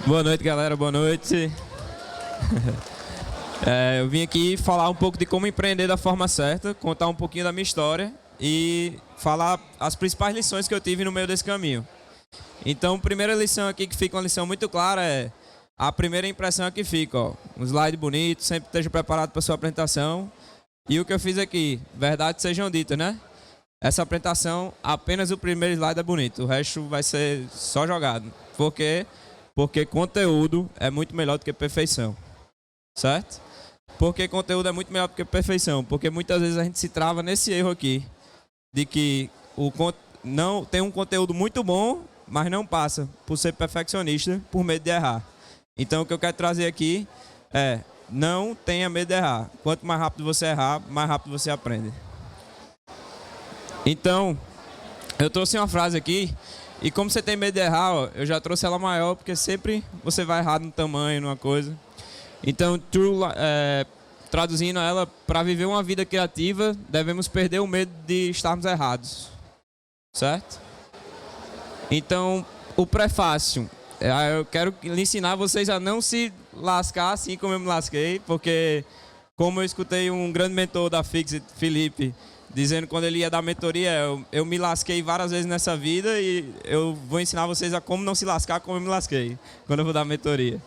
Boa noite, galera. Boa noite. Eu vim aqui falar um pouco de como empreender da forma certa, contar um pouquinho da minha história e falar as principais lições que eu tive no meio desse caminho. Então, a primeira lição aqui, que fica uma lição muito clara, é a primeira impressão que fica, ó. Um slide bonito, sempre esteja preparado para a sua apresentação. E o que eu fiz aqui, verdades sejam ditas, né? Essa apresentação, apenas o primeiro slide é bonito, o resto vai ser só jogado. Por quê? Porque conteúdo é muito melhor do que perfeição, certo? Porque conteúdo é muito melhor do que perfeição, porque muitas vezes a gente se trava nesse erro aqui, de que não tem um conteúdo muito bom, mas não passa por ser perfeccionista, por medo de errar. Então o que eu quero trazer aqui é, não tenha medo de errar. Quanto mais rápido você errar, mais rápido você aprende. Então, eu trouxe uma frase aqui. E como você tem medo de errar, ó, eu já trouxe ela maior, porque sempre você vai errar no tamanho, numa coisa. Então, traduzindo ela, para viver uma vida criativa, devemos perder o medo de estarmos errados. Certo? Então, o prefácio. Eu quero ensinar vocês a não se lascar assim como eu me lasquei, porque como eu escutei um grande mentor da Fixit, Felipe, dizendo quando ele ia dar mentoria, eu me lasquei várias vezes nessa vida e eu vou ensinar vocês a como não se lascar como eu me lasquei quando eu vou dar mentoria.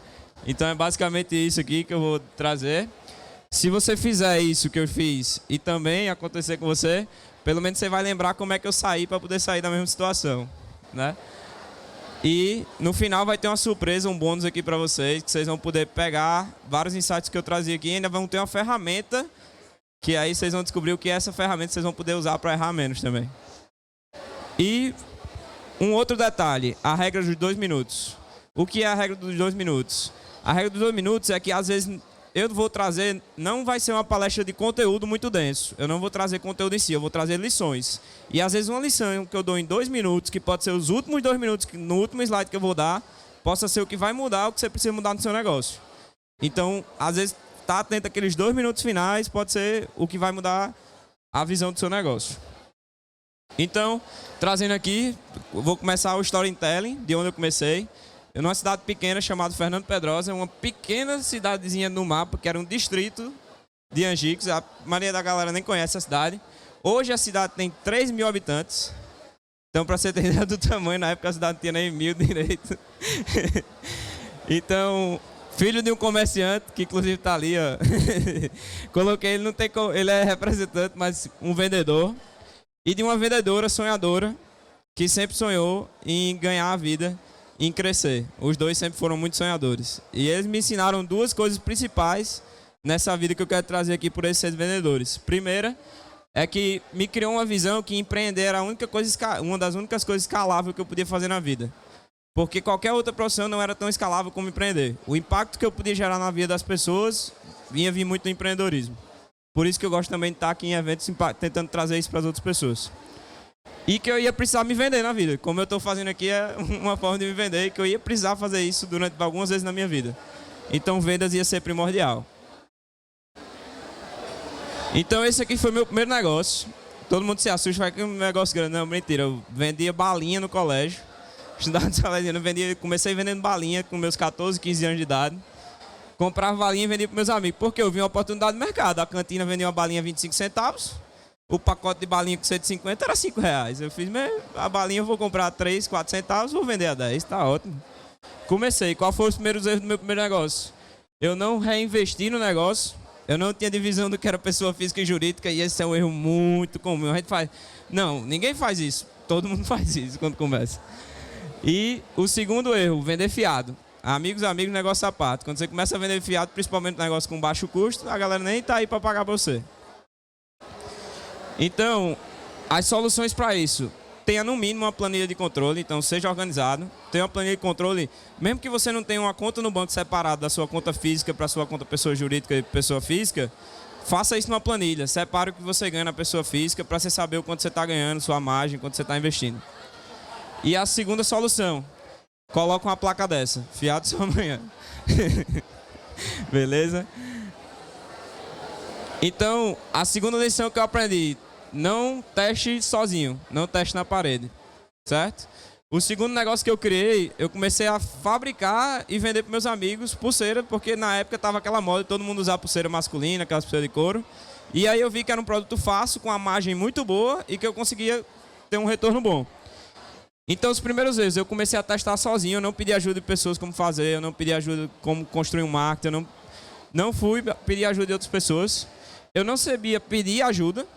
Então é basicamente isso aqui que eu vou trazer. Se você fizer isso que eu fiz e também acontecer com você, pelo menos você vai lembrar como é que eu saí para poder sair da mesma situação, né? E no final vai ter uma surpresa, um bônus aqui para vocês, que vocês vão poder pegar vários insights que eu trazia aqui e ainda vão ter uma ferramenta que aí vocês vão descobrir o que é essa ferramenta, vocês vão poder usar para errar menos também. E um outro detalhe, a regra dos 2 minutos. O que é a regra dos 2 minutos? A regra dos 2 minutos é que às vezes eu vou trazer, não vai ser uma palestra de conteúdo muito denso. Eu não vou trazer conteúdo em si, eu vou trazer lições. E às vezes uma lição que eu dou em 2 minutos, que pode ser os últimos 2 minutos, no último slide que eu vou dar, possa ser o que vai mudar o que você precisa mudar no seu negócio. Então, às vezes, tá atento àqueles 2 minutos finais, pode ser o que vai mudar a visão do seu negócio. Então, trazendo aqui, vou começar o storytelling, de onde eu comecei. Eu numa cidade pequena chamada Fernando Pedrosa, uma pequena cidadezinha no mapa, que era um distrito de Angicos. A maioria da galera nem conhece a cidade. Hoje a cidade tem 3 mil habitantes. Então, para você ter ideia do tamanho, na época a cidade não tinha nem 1000 direito. Então, filho de um comerciante, que inclusive está ali, ó. Coloquei ele, ele é representante, mas um vendedor. E de uma vendedora sonhadora, que sempre sonhou em ganhar a vida, em crescer. Os dois sempre foram muito sonhadores. E eles me ensinaram 2 coisas principais nessa vida que eu quero trazer aqui por esses 6 vendedores. Primeira, é que me criou uma visão que empreender era uma das únicas coisas escaláveis que eu podia fazer na vida. Porque qualquer outra profissão não era tão escalável como empreender. O impacto que eu podia gerar na vida das pessoas vinha vir muito do empreendedorismo. Por isso que eu gosto também de estar aqui em eventos tentando trazer isso para as outras pessoas. E que eu ia precisar me vender na vida. Como eu estou fazendo aqui é uma forma de me vender, que eu ia precisar fazer isso durante algumas vezes na minha vida. Então vendas ia ser primordial. Então esse aqui foi meu primeiro negócio. Todo mundo se assusta, vai que é um negócio grande. Não, mentira. Eu vendia balinha no colégio. Estudava de salesiano, comecei vendendo balinha com meus 14, 15 anos de idade. Comprava balinha e vendia para meus amigos. Porque eu vi uma oportunidade de mercado. A cantina vendia uma balinha 25 centavos. O pacote de balinha com 150 era 5 reais. Eu fiz, a balinha eu vou comprar 3, 4 centavos, vou vender a 10. Tá ótimo. Comecei. Qual foi os primeiros erros do meu primeiro negócio? Eu não reinvesti no negócio. Eu não tinha divisão do que era pessoa física e jurídica. E esse é um erro muito comum. A gente faz... Não, ninguém faz isso. Todo mundo faz isso quando começa. E o segundo erro, vender fiado. Amigos, negócio sapato. Quando você começa a vender fiado, principalmente negócio com baixo custo, a galera nem tá aí para pagar para você. Então, as soluções para isso. Tenha no mínimo uma planilha de controle, então seja organizado. Tenha uma planilha de controle, mesmo que você não tenha uma conta no banco separada da sua conta física para a sua conta pessoa jurídica e pessoa física, faça isso numa planilha. Separe o que você ganha na pessoa física para você saber o quanto você está ganhando, sua margem, quanto você está investindo. E a segunda solução, coloca uma placa dessa, fiado só amanhã. Beleza? Então, a segunda lição que eu aprendi, não teste sozinho, não teste na parede, certo? O segundo negócio que eu criei, eu comecei a fabricar e vender para meus amigos pulseira, porque na época tava aquela moda de todo mundo usar pulseira masculina, aquelas pulseiras de couro. E aí eu vi que era um produto fácil, com uma margem muito boa e que eu conseguia ter um retorno bom. Então, os primeiros vezes eu comecei a testar sozinho, eu não pedi ajuda de pessoas como fazer, eu não pedi ajuda de como construir um marketing, eu não fui pedir ajuda de outras pessoas. Eu não sabia pedir ajuda,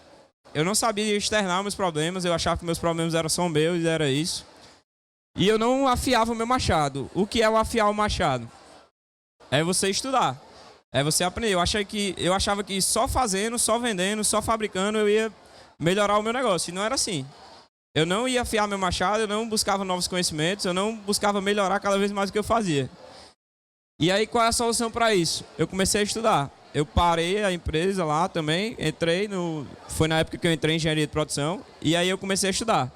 eu não sabia externar meus problemas, eu achava que meus problemas eram só meus e era isso. E eu não afiava o meu machado. O que é o afiar o machado? É você estudar, é você aprender. Eu achava que só fazendo, só vendendo, só fabricando eu ia melhorar o meu negócio, e não era assim. Eu não ia afiar meu machado, eu não buscava novos conhecimentos, eu não buscava melhorar cada vez mais o que eu fazia. E aí, qual é a solução para isso? Eu comecei a estudar. Eu parei a empresa lá também, foi na época que eu entrei em engenharia de produção, e aí eu comecei a estudar.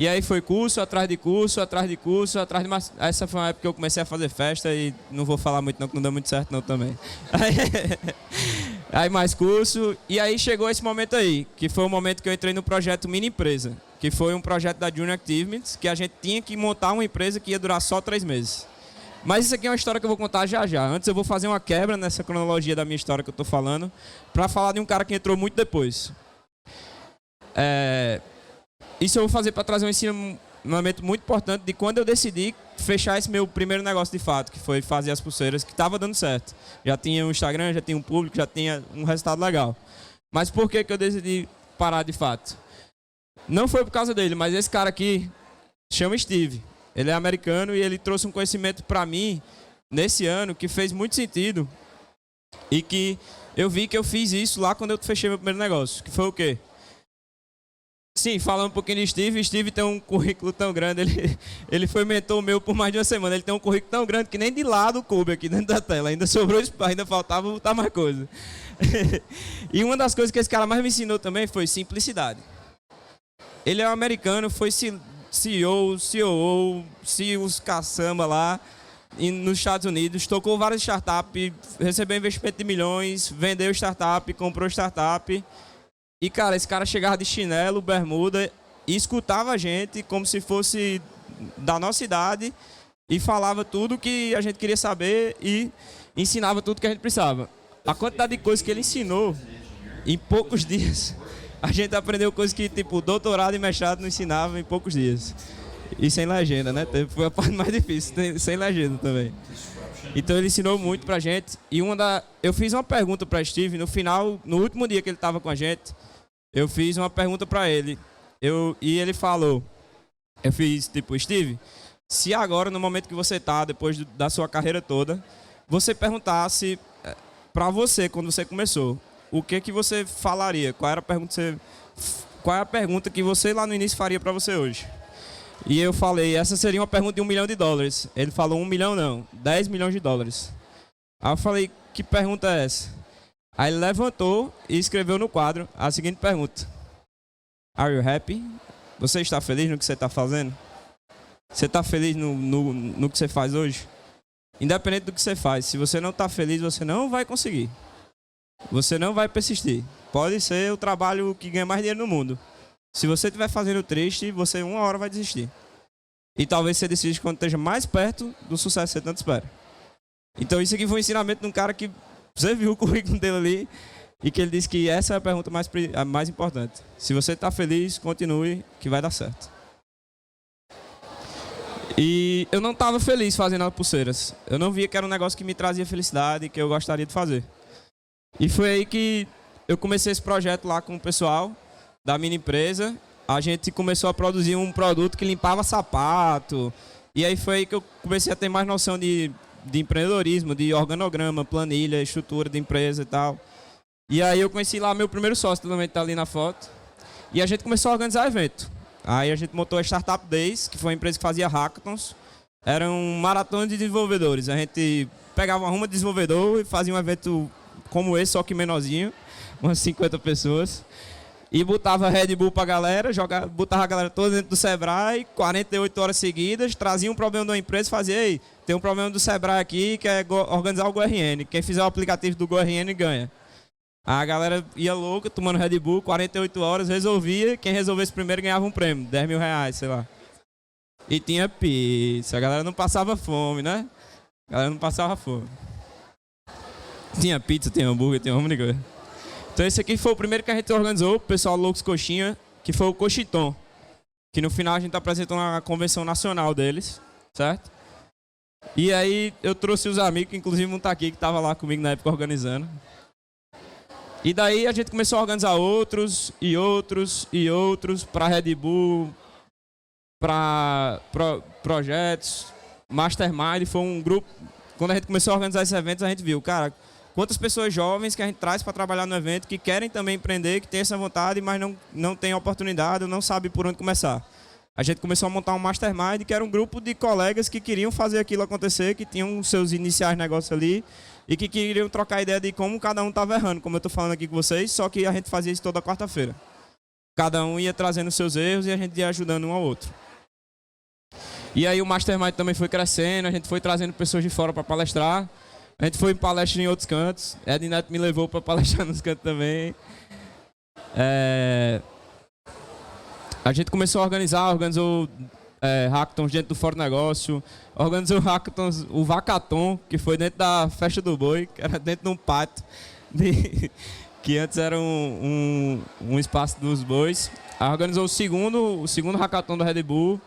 E aí foi curso, atrás de curso, atrás de curso, atrás de mais... Essa foi uma época que eu comecei a fazer festa e não vou falar muito não, que não deu muito certo não também. Aí mais curso, e aí chegou esse momento aí, que foi o momento que eu entrei no projeto Mini Empresa, que foi um projeto da Junior Activities, que a gente tinha que montar uma empresa que ia durar só 3 meses. Mas isso aqui é uma história que eu vou contar já já. Antes eu vou fazer uma quebra nessa cronologia da minha história que eu estou falando, para falar de um cara que entrou muito depois. Isso eu vou fazer para trazer um ensinamento muito importante de quando eu decidi fechar esse meu primeiro negócio de fato, que foi fazer as pulseiras, que estava dando certo. Já tinha um Instagram, já tinha um público, já tinha um resultado legal. Mas por que eu decidi parar de fato? Não foi por causa dele, mas esse cara aqui chama Steve. Ele é americano e ele trouxe um conhecimento para mim nesse ano que fez muito sentido e que eu vi que eu fiz isso lá quando eu fechei meu primeiro negócio, que foi o quê? Sim, falando um pouquinho de Steve, Steve tem um currículo tão grande, ele foi mentor meu por mais de uma semana, ele tem um currículo tão grande que nem de lado coube aqui dentro da tela, ainda sobrou espaço, ainda faltava botar mais coisa. E uma das coisas que esse cara mais me ensinou também foi simplicidade. Ele é um americano, foi CEO, COO, CEOs caçamba lá nos Estados Unidos, tocou várias startups, recebeu investimento de milhões, vendeu startup, comprou startup. E, cara, esse cara chegava de chinelo, bermuda, e escutava a gente como se fosse da nossa idade e falava tudo que a gente queria saber e ensinava tudo que a gente precisava. A quantidade de coisas que ele ensinou, em poucos dias, a gente aprendeu coisas que, tipo, doutorado e mestrado não ensinava em poucos dias. E sem legenda, né? Foi a parte mais difícil, sem legenda também. Então ele ensinou muito pra gente. E eu fiz uma pergunta pra Steve no final, no último dia que ele estava com a gente. Eu fiz uma pergunta para ele, e ele falou, eu fiz tipo, Steve, se agora, no momento que você está, depois da sua carreira toda, você perguntasse para você, quando você começou, o que você falaria? Qual é a pergunta que você lá no início faria para você hoje? E eu falei, essa seria uma pergunta de $1 milhão. Ele falou, 1 milhão não, $10 milhões. Aí eu falei, que pergunta é essa? Aí ele levantou e escreveu no quadro a seguinte pergunta. Are you happy? Você está feliz no que você está fazendo? Você está feliz no que você faz hoje? Independente do que você faz, se você não está feliz, você não vai conseguir. Você não vai persistir. Pode ser o trabalho que ganha mais dinheiro no mundo. Se você estiver fazendo triste, você uma hora vai desistir. E talvez você decida quando esteja mais perto do sucesso que você tanto espera. Então isso aqui foi um ensinamento de um cara que você viu o currículo dele ali e que ele disse que essa é a pergunta mais importante. Se você está feliz, continue, que vai dar certo. E eu não estava feliz fazendo as pulseiras. Eu não via que era um negócio que me trazia felicidade e que eu gostaria de fazer. E foi aí que eu comecei esse projeto lá com o pessoal da Mini Empresa. A gente começou a produzir um produto que limpava sapato. E aí foi aí que eu comecei a ter mais noção de empreendedorismo, de organograma, planilha, estrutura de empresa e tal. E aí eu conheci lá meu primeiro sócio, também está ali na foto. E a gente começou a organizar evento. Aí a gente montou a Startup Days, que foi uma empresa que fazia hackathons. Era um maratona de desenvolvedores. A gente pegava uma ruma de desenvolvedor e fazia um evento como esse, só que menorzinho, umas 50 pessoas. E botava Red Bull pra galera, botava a galera toda dentro do Sebrae, 48 horas seguidas, trazia um problema de uma empresa e fazia, ei, tem um problema do Sebrae aqui, que é organizar o GoRN. Quem fizer o aplicativo do GoRN ganha. A galera ia louca, tomando Red Bull, 48 horas, resolvia, quem resolvesse primeiro ganhava um prêmio, R$10 mil, sei lá. e tinha pizza. A galera não passava fome, né? A galera não passava fome. Tinha pizza, tinha hambúrguer, tinha um monte de coisa. Então esse aqui foi o primeiro que a gente organizou, o pessoal Loucos Coxinha, que foi o Coxiton. Que no final a gente apresentou na convenção nacional deles, certo? E aí eu trouxe os amigos, que inclusive um tá aqui, que tava lá comigo na época organizando. E daí a gente começou a organizar outros, e outros, e outros, para Red Bull, para projetos, Mastermind. Foi um grupo. Quando a gente começou a organizar esses eventos, a gente viu, cara, quantas pessoas jovens que a gente traz para trabalhar no evento, que querem também empreender, que têm essa vontade, mas não tem oportunidade, não sabe por onde começar. A gente começou a montar um Mastermind, que era um grupo de colegas que queriam fazer aquilo acontecer, que tinham seus iniciais negócios ali, e que queriam trocar ideia de como cada um estava errando, como eu estou falando aqui com vocês, só que a gente fazia isso toda quarta-feira. Cada um ia trazendo seus erros e a gente ia ajudando um ao outro. E aí o Mastermind também foi crescendo, a gente foi trazendo pessoas de fora para palestrar. A gente foi em palestra em outros cantos. Ed Neto me levou para palestrar nos cantos também. A gente começou a organizou hackathons dentro do Fora Negócio. Organizou hackathons, o Vacathon, que foi dentro da Festa do Boi, que era dentro de um pátio, que antes era um espaço dos bois. Organizou o segundo hackathon do Red Bull.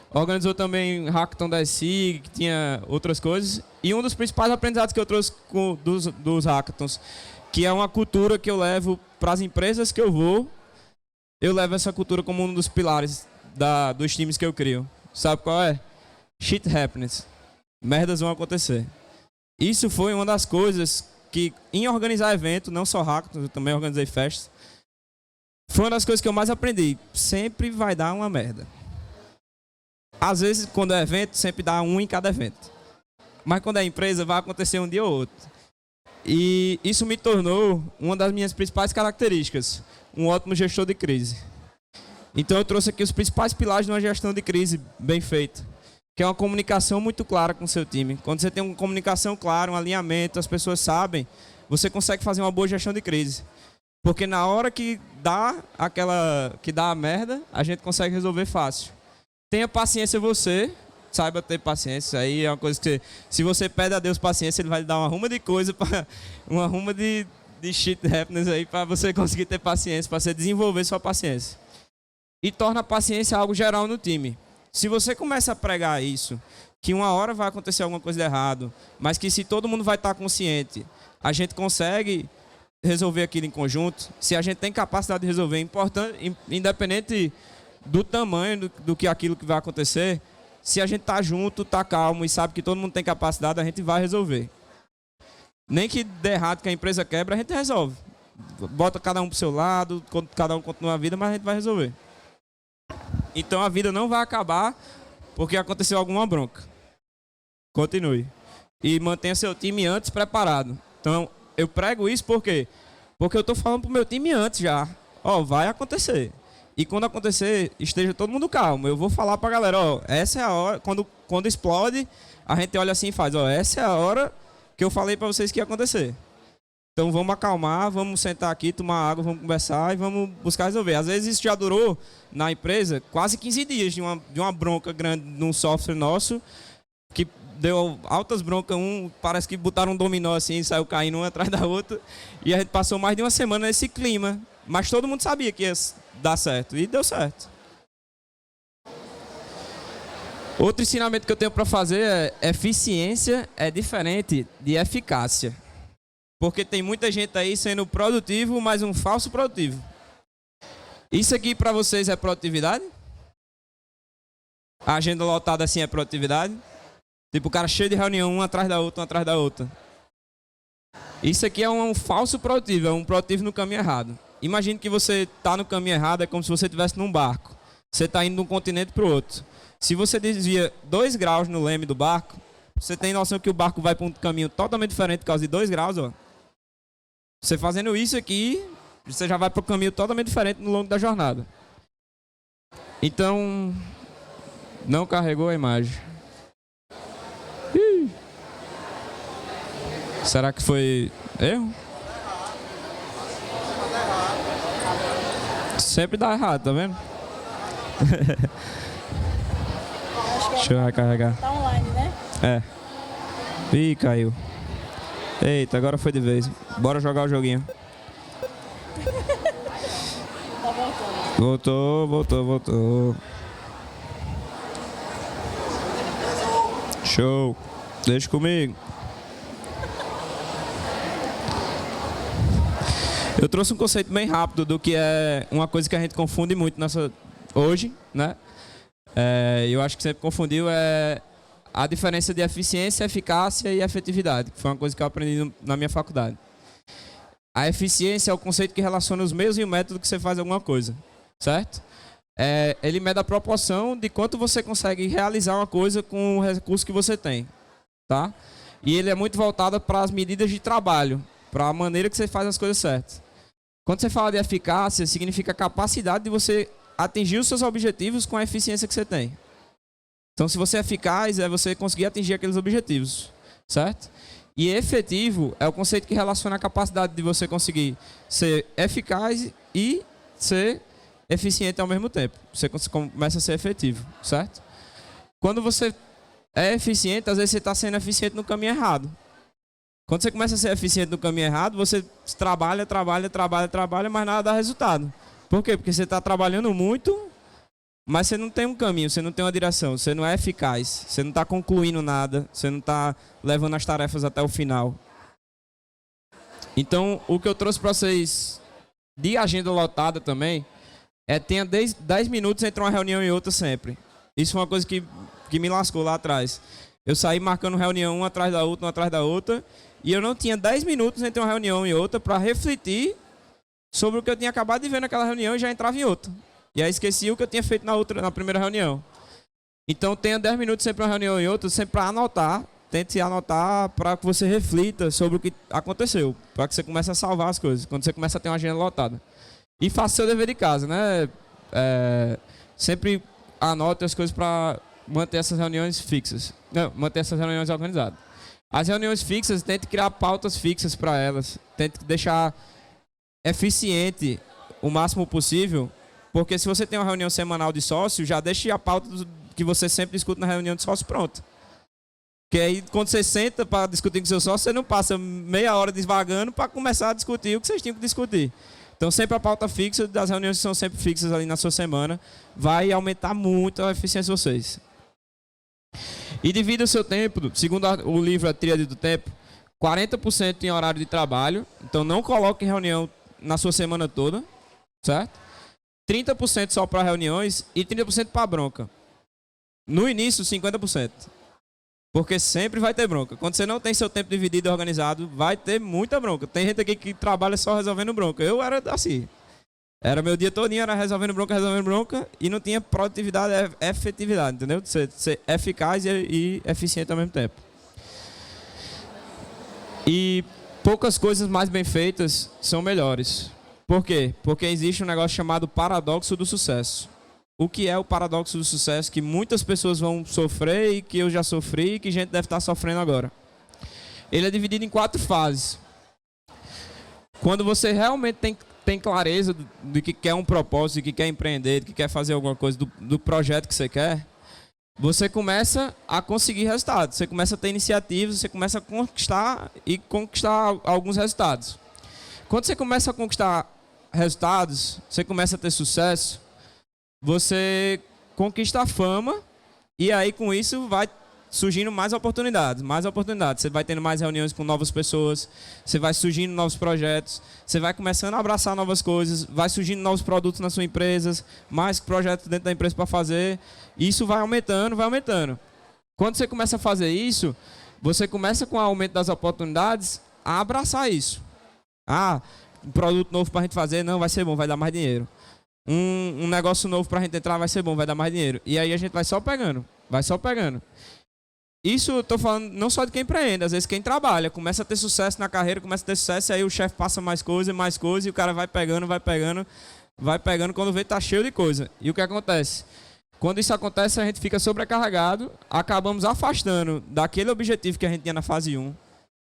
Organizou também hackathon da SIG, que tinha outras coisas. E um dos principais aprendizados que eu trouxe dos hackathons, que é uma cultura que eu levo para as empresas que eu vou, eu levo essa cultura como um dos pilares dos times que eu crio. Sabe qual é? Shit happens. Merdas vão acontecer. Isso foi uma das coisas que, em organizar evento, não só hackathons, eu também organizei festas, foi uma das coisas que eu mais aprendi. Sempre vai dar uma merda. Às vezes, quando é evento, sempre dá um em cada evento. Mas quando é empresa, vai acontecer um dia ou outro. E isso me tornou uma das minhas principais características, um ótimo gestor de crise. Então eu trouxe aqui os principais pilares de uma gestão de crise bem feita, que é uma comunicação muito clara com o seu time. Quando você tem uma comunicação clara, um alinhamento, as pessoas sabem, você consegue fazer uma boa gestão de crise. Porque na hora que dá a merda, a gente consegue resolver fácil. Tenha paciência você, saiba ter paciência. Aí é uma coisa que, se você pede a Deus paciência, Ele vai lhe dar uma ruma de coisa, uma ruma de shit happiness aí para você conseguir ter paciência, para você desenvolver sua paciência. E torna a paciência algo geral no time. Se você começa a pregar isso, que uma hora vai acontecer alguma coisa de errado, mas que se todo mundo vai estar consciente, a gente consegue resolver aquilo em conjunto, se a gente tem capacidade de resolver, importante, independente do tamanho do que aquilo que vai acontecer, se a gente tá junto, tá calmo e sabe que todo mundo tem capacidade, a gente vai resolver. Nem que dê errado, que a empresa quebra, a gente resolve. Bota cada um pro seu lado, cada um continua a vida, mas a gente vai resolver. Então a vida não vai acabar porque aconteceu alguma bronca. Continue. E mantenha seu time antes preparado. Então eu prego isso por quê? Porque eu tô falando pro meu time antes já. Ó, vai acontecer. E quando acontecer, esteja todo mundo calmo. Eu vou falar pra galera, ó, essa é a hora, quando explode, a gente olha assim e faz, ó, essa é a hora que eu falei pra vocês que ia acontecer. Então vamos acalmar, vamos sentar aqui, tomar água, vamos conversar e vamos buscar resolver. Às vezes isso já durou na empresa quase 15 dias de uma bronca grande num software nosso, que deu altas broncas, parece que botaram um dominó assim, saiu caindo uma atrás da outra, e a gente passou mais de uma semana nesse clima. Mas todo mundo sabia que ia dar certo, e deu certo. Outro ensinamento que eu tenho para fazer é: eficiência é diferente de eficácia. Porque tem muita gente aí sendo produtivo, mas um falso produtivo. Isso aqui para vocês é produtividade? A agenda lotada assim é produtividade? Tipo, o cara cheio de reunião, uma atrás da outra, uma atrás da outra. Isso aqui é um falso produtivo, é um produtivo no caminho errado. Imagine que você está no caminho errado, é como se você estivesse num barco. Você está indo de um continente para o outro. Se você desvia 2 graus no leme do barco, você tem noção que o barco vai para um caminho totalmente diferente por causa de 2 graus, ó. Você fazendo isso aqui, você já vai para um caminho totalmente diferente no longo da jornada. Então, não carregou a imagem. Ih. Será que foi erro? Sempre dá errado, tá vendo? Deixa eu recarregar. Tá online, né? É. Ih, caiu. Eita, agora foi de vez. Bora jogar o joguinho. Tá voltando. Voltou. Show. Deixa comigo. Eu trouxe um conceito bem rápido do que é uma coisa que a gente confunde muito hoje, né? Eu acho que sempre confundiu a diferença de eficiência, eficácia e efetividade, que foi uma coisa que eu aprendi na minha faculdade. A eficiência é o conceito que relaciona os meios e o método que você faz alguma coisa, certo? Ele mede a proporção de quanto você consegue realizar uma coisa com o recurso que você tem, tá? E ele é muito voltado para as medidas de trabalho, para a maneira que você faz as coisas certas. Quando você fala de eficácia, significa a capacidade de você atingir os seus objetivos com a eficiência que você tem. Então, se você é eficaz, é você conseguir atingir aqueles objetivos, certo? E efetivo é o conceito que relaciona a capacidade de você conseguir ser eficaz e ser eficiente ao mesmo tempo. Você começa a ser efetivo, certo? Quando você é eficiente, às vezes você está sendo eficiente no caminho errado. Quando você começa a ser eficiente no caminho errado, você trabalha, mas nada dá resultado. Por quê? Porque você está trabalhando muito, mas você não tem um caminho, você não tem uma direção, você não é eficaz, você não está concluindo nada, você não está levando as tarefas até o final. Então, o que eu trouxe para vocês de agenda lotada também tenha 10 minutos entre uma reunião e outra sempre. Isso foi uma coisa que me lascou lá atrás. Eu saí marcando reunião uma atrás da outra, e eu não tinha 10 minutos entre uma reunião e outra para refletir sobre o que eu tinha acabado de ver naquela reunião e já entrava em outra. E aí esqueci o que eu tinha feito na primeira reunião. Então tenha 10 minutos sempre uma reunião e outra, sempre para anotar. Tente anotar para que você reflita sobre o que aconteceu, para que você comece a salvar as coisas, quando você começa a ter uma agenda lotada. E faça seu dever de casa, né? Sempre anote as coisas para manter essas reuniões fixas. Não, manter essas reuniões organizadas. As reuniões fixas, tente criar pautas fixas para elas. Tente deixar eficiente o máximo possível, porque se você tem uma reunião semanal de sócio, já deixe a pauta que você sempre discute na reunião de sócio pronta. Porque aí, quando você senta para discutir com seu sócio, você não passa meia hora desvagando para começar a discutir o que vocês tinham que discutir. Então, sempre a pauta fixa das reuniões que são sempre fixas ali na sua semana vai aumentar muito a eficiência de vocês. E divida o seu tempo, segundo o livro A Tríade do Tempo, 40% em horário de trabalho. Então, não coloque reunião na sua semana toda, certo? 30% só para reuniões e 30% para bronca. No início, 50%. Porque sempre vai ter bronca. Quando você não tem seu tempo dividido e organizado, vai ter muita bronca. Tem gente aqui que trabalha só resolvendo bronca. Eu era assim. Era meu dia todinho, era resolvendo bronca, e não tinha produtividade, efetividade, entendeu? Ser eficaz e eficiente ao mesmo tempo. E poucas coisas mais bem feitas são melhores. Por quê? Porque existe um negócio chamado paradoxo do sucesso. O que é o paradoxo do sucesso que muitas pessoas vão sofrer e que eu já sofri e que gente deve estar sofrendo agora? Ele é dividido em 4 fases. Quando você realmente tem clareza de que quer um propósito, de que quer empreender, de que quer fazer alguma coisa do projeto que você quer, você começa a conseguir resultados. Você começa a ter iniciativas, você começa a conquistar alguns resultados. Quando você começa a conquistar resultados, você começa a ter sucesso, você conquista a fama e aí com isso vai surgindo mais oportunidades. Você vai tendo mais reuniões com novas pessoas, você vai surgindo novos projetos, você vai começando a abraçar novas coisas, vai surgindo novos produtos na sua empresa, mais projetos dentro da empresa para fazer. Isso vai aumentando, vai aumentando. Quando você começa a fazer isso, você começa com o aumento das oportunidades a abraçar isso. Um produto novo para a gente fazer, não, vai ser bom, vai dar mais dinheiro. Um negócio novo para a gente entrar, vai ser bom, vai dar mais dinheiro. E aí a gente vai só pegando. Isso eu estou falando não só de quem empreende, às vezes quem trabalha, começa a ter sucesso na carreira, começa a ter sucesso, e aí o chefe passa mais coisa, e o cara vai pegando, quando vê tá cheio de coisa. E o que acontece? Quando isso acontece, a gente fica sobrecarregado, acabamos afastando daquele objetivo que a gente tinha na fase 1,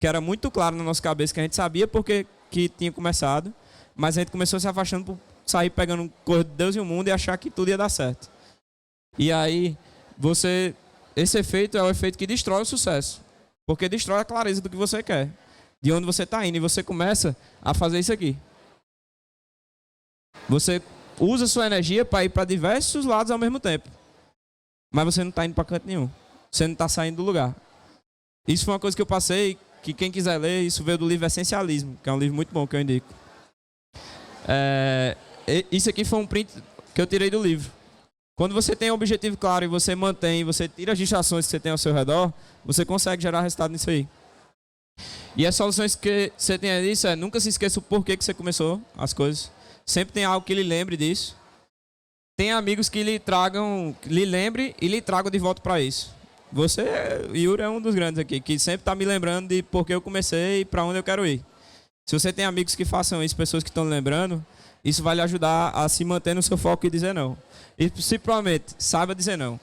que era muito claro na nossa cabeça, que a gente sabia porque que tinha começado, mas a gente começou a se afastando por sair pegando coisa de Deus e o mundo e achar que tudo ia dar certo. E aí você esse efeito é o efeito que destrói o sucesso. Porque destrói a clareza do que você quer, de onde você está indo. E você começa a fazer isso aqui. Você usa sua energia para ir para diversos lados ao mesmo tempo. Mas você não está indo para canto nenhum. Você não está saindo do lugar. Isso foi uma coisa que eu passei, que quem quiser ler, isso veio do livro Essencialismo, que é um livro muito bom que eu indico. Isso aqui foi um print que eu tirei do livro. Quando você tem um objetivo claro e você mantém, você tira as distrações que você tem ao seu redor, você consegue gerar resultado nisso aí. E as soluções que você tem nisso é nunca se esqueça o porquê que você começou as coisas. Sempre tem algo que lhe lembre disso. Tem amigos que lhe lembre e lhe tragam de volta para isso. Você, Yuri, é um dos grandes aqui, que sempre está me lembrando de por que eu comecei e para onde eu quero ir. Se você tem amigos que façam isso, pessoas que estão lembrando, isso vai lhe ajudar a se manter no seu foco e dizer não. E principalmente, saiba dizer não.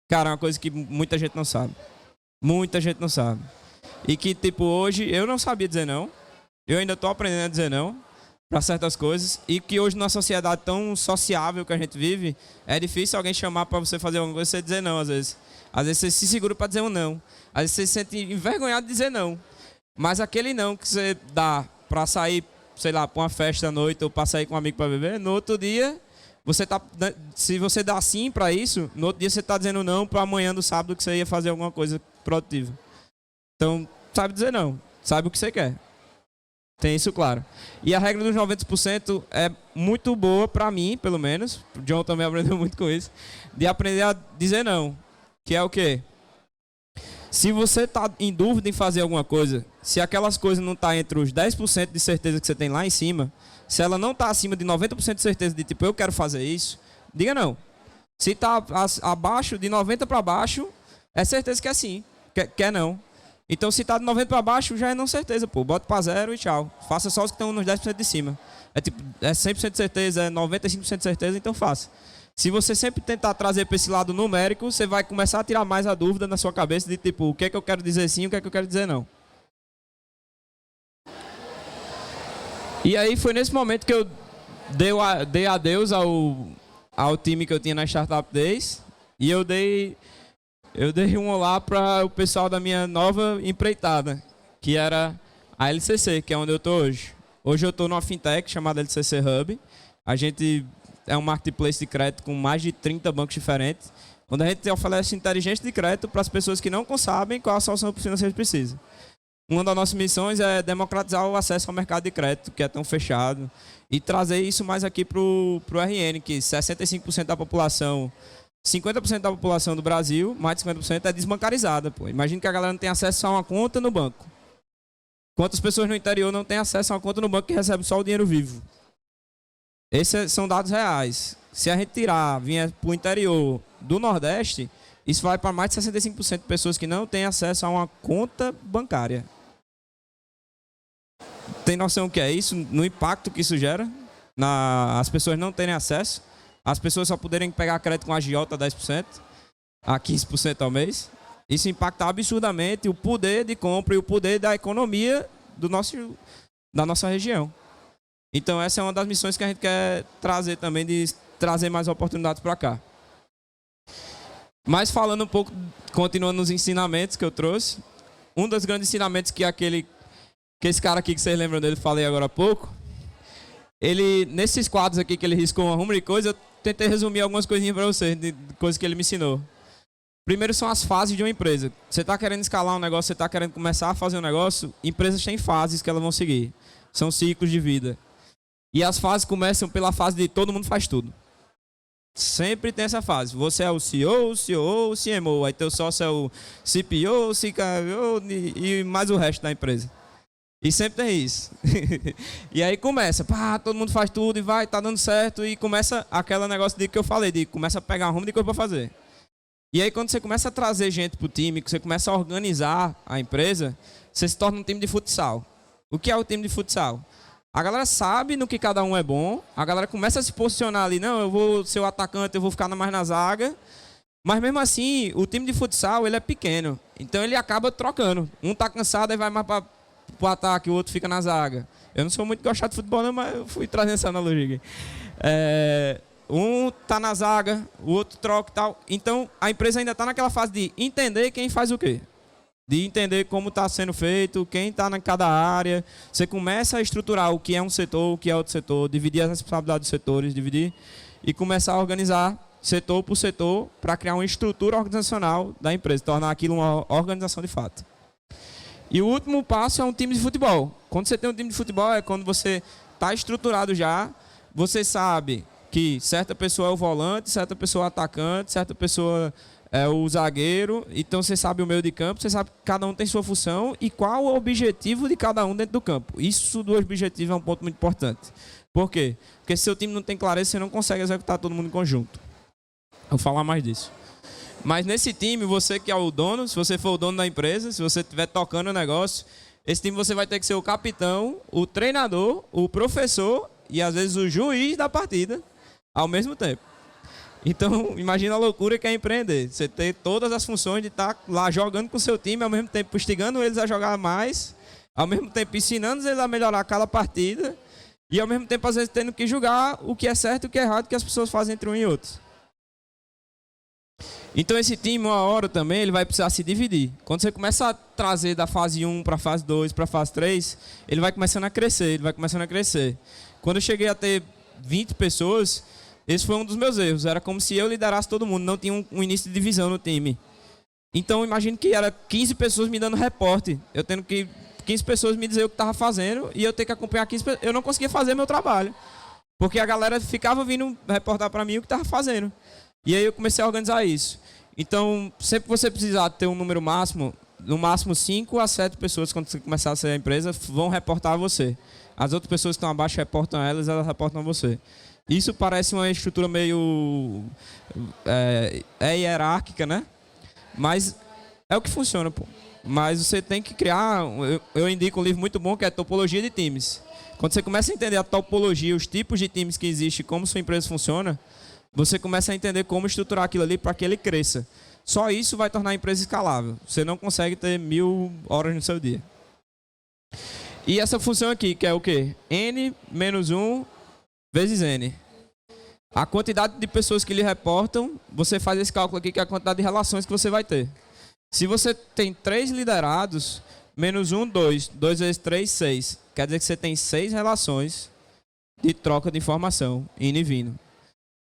Cara, é uma coisa que muita gente não sabe. Muita gente não sabe. E que, tipo, hoje eu não sabia dizer não. Eu ainda estou aprendendo a dizer não para certas coisas. E que hoje, numa sociedade tão sociável que a gente vive, é difícil alguém chamar para você fazer alguma coisa e você dizer não, às vezes. Às vezes você se segura para dizer um não. Às vezes você se sente envergonhado de dizer não. Mas aquele não que você dá para sair, sei lá, para uma festa à noite ou para sair com um amigo para beber, no outro dia, se você dá sim para isso, no outro dia você está dizendo não para amanhã do sábado que você ia fazer alguma coisa produtiva. Então, sabe dizer não. Sabe o que você quer. Tem isso claro. E a regra dos 90% é muito boa para mim, pelo menos. O John também aprendeu muito com isso. De aprender a dizer não. Que é o quê? Se você está em dúvida em fazer alguma coisa, se aquelas coisas não estão entre os 10% de certeza que você tem lá em cima, se ela não está acima de 90% de certeza de tipo, eu quero fazer isso, diga não. Se está abaixo, de 90 para baixo, é certeza que é sim, quer não. Então se está de 90 para baixo, já é não certeza, pô. Bota para zero e tchau. Faça só os que estão nos 10% de cima. É tipo, é 100% de certeza, é 95% de certeza, então faça. Se você sempre tentar trazer para esse lado numérico, você vai começar a tirar mais a dúvida na sua cabeça de tipo, o que é que eu quero dizer sim, o que é que eu quero dizer não. E aí foi nesse momento que eu dei adeus ao time que eu tinha na Startup Days e eu dei um olá para o pessoal da minha nova empreitada, que era a LCC, que é onde eu estou hoje. Hoje eu estou numa fintech chamada LCC Hub. A gente é um marketplace de crédito com mais de 30 bancos diferentes, onde a gente oferece inteligência de crédito para as pessoas que não sabem qual a solução financeira precisa. Uma das nossas missões é democratizar o acesso ao mercado de crédito, que é tão fechado, e trazer isso mais aqui para o RN, que 65% da população, 50% da população do Brasil, mais de 50% é desbancarizada. Pô. Imagina que a galera não tem acesso a uma conta no banco. Quantas pessoas no interior não têm acesso a uma conta no banco que recebe só o dinheiro vivo? Esses são dados reais. Se a gente vier para o interior do Nordeste, isso vai para mais de 65% de pessoas que não têm acesso a uma conta bancária. Tem noção do que é isso? No impacto que isso gera? As pessoas não terem acesso? As pessoas só poderem pegar crédito com agiota a 10%, a 15% ao mês? Isso impacta absurdamente o poder de compra e o poder da economia da nossa região. Então essa é uma das missões que a gente quer trazer também, de trazer mais oportunidades para cá. Mas falando um pouco, continuando nos ensinamentos que eu trouxe, um dos grandes ensinamentos que esse cara aqui que vocês lembram dele, falei agora há pouco, ele, nesses quadros aqui que ele riscou uma ruma de coisa, eu tentei resumir algumas coisinhas para vocês, de coisas que ele me ensinou. Primeiro são as fases de uma empresa. Você está querendo escalar um negócio, você está querendo começar a fazer um negócio, empresas têm fases que elas vão seguir. São ciclos de vida. E as fases começam pela fase de todo mundo faz tudo. Sempre tem essa fase. Você é o CEO, o COO, o CMO. Aí teu sócio é o CPO, o CKO e mais o resto da empresa. E sempre tem isso. E aí começa, todo mundo faz tudo e vai, tá dando certo. E começa aquele negócio de que eu falei, de começa a pegar rumo de coisa para fazer. E aí quando você começa a trazer gente pro time, que você começa a organizar a empresa, você se torna um time de futsal. O que é o time de futsal? A galera sabe no que cada um é bom, a galera começa a se posicionar ali, não, eu vou ser o atacante, eu vou ficar mais na zaga, mas mesmo assim, o time de futsal, ele é pequeno, então ele acaba trocando. Um tá cansado e vai mais para o ataque, o outro fica na zaga. Eu não sou muito gostado de futebol não, mas eu fui trazendo essa analogia aqui. um tá na zaga, o outro troca e tal. Então, a empresa ainda está naquela fase de entender quem faz o quê. De entender como está sendo feito, quem está em cada área. Você começa a estruturar o que é um setor, o que é outro setor, dividir as responsabilidades dos setores, dividir e começar a organizar setor por setor para criar uma estrutura organizacional da empresa, tornar aquilo uma organização de fato. E o último passo é um time de futebol. Quando você tem um time de futebol é quando você está estruturado já, você sabe que certa pessoa é o volante, certa pessoa é o atacante, certa pessoa é o zagueiro, então você sabe o meio de campo, você sabe que cada um tem sua função e qual o objetivo de cada um dentro do campo. Isso do objetivo é um ponto muito importante. Por quê? Porque se seu time não tem clareza, você não consegue executar todo mundo em conjunto. Vou falar mais disso. Mas nesse time, você que é o dono, se você for o dono da empresa, se você estiver tocando o negócio, esse time você vai ter que ser o capitão, o treinador, o professor e às vezes o juiz da partida ao mesmo tempo. Então, imagina a loucura que é empreender. Você ter todas as funções de estar lá jogando com o seu time, ao mesmo tempo instigando eles a jogar mais, ao mesmo tempo ensinando eles a melhorar cada partida e ao mesmo tempo, às vezes, tendo que julgar o que é certo e o que é errado que as pessoas fazem entre um e outro. Então, esse time, uma hora também, ele vai precisar se dividir. Quando você começa a trazer da fase 1 para a fase 2, para a fase 3, ele vai começando a crescer, Quando eu cheguei a ter 20 pessoas... Esse foi um dos meus erros. Era como se eu liderasse todo mundo. Não tinha um início de divisão no time. Então, imagino que era 15 pessoas me dando reporte. Eu tendo que 15 pessoas me dizer o que estava fazendo e eu ter que acompanhar 15 pessoas. Eu não conseguia fazer meu trabalho. Porque a galera ficava vindo reportar para mim o que estava fazendo. E aí eu comecei a organizar isso. Então, sempre que você precisar ter um número máximo, no máximo 5 a 7 pessoas, quando você começar a ser a empresa, vão reportar a você. As outras pessoas que estão abaixo reportam elas reportam a você. Isso parece uma estrutura meio hierárquica, né? Mas é o que funciona, pô. Mas você tem que criar... Eu indico um livro muito bom que é Topologia de Times. Quando você começa a entender a topologia, os tipos de times que existem, como sua empresa funciona, você começa a entender como estruturar aquilo ali para que ele cresça. Só isso vai tornar a empresa escalável. Você não consegue ter 1000 horas no seu dia. E essa função aqui, que é o quê? N menos 1... vezes N. A quantidade de pessoas que lhe reportam, você faz esse cálculo aqui, que é a quantidade de relações que você vai ter. Se você tem 3 liderados, menos 1, 2. 2 vezes 3, 6. Quer dizer que você tem 6 relações de troca de informação, indo e vindo.